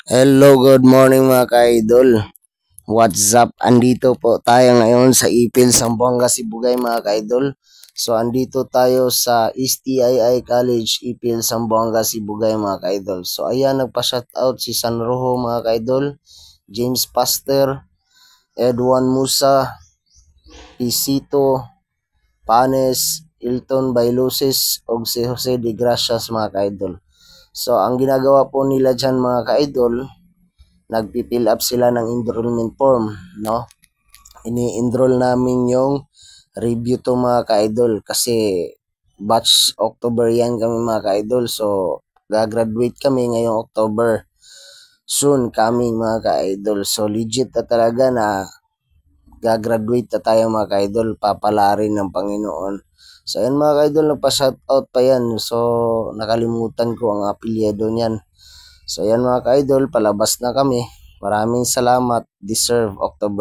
Hello, good morning mga ka-idol. What's up? Andito po tayo ngayon sa Ipil, Zamboanga, Sibugay mga ka-idol. So, andito tayo sa STII College, Ipil, Zamboanga, Sibugay mga ka-idol. So, ayan, nagpa-shoutout si San Rojo mga ka-idol, James Pastor, Edwan Musa, Pisito, Panes, Hilton Bailusis, o si Jose de Gracias mga ka-idol. So, ang ginagawa po nila dyan mga ka-idol, nagpi-fill up sila ng enrollment form, no? Ini-enroll namin yung review to mga ka-idol kasi batch October yan kami mga ka-idol. So, gagraduate kami ngayong October. Soon coming mga ka-idol. So, legit na talaga na gagraduate na tayo mga ka-idol. Papalarin ng Panginoon. So, ayan mga ka-idol, nagpa-shoutout pa yan. So, nakalimutan ko ang apelyido niyan. So, ayan mga ka-idol, palabas na kami. Maraming salamat. Deserve October.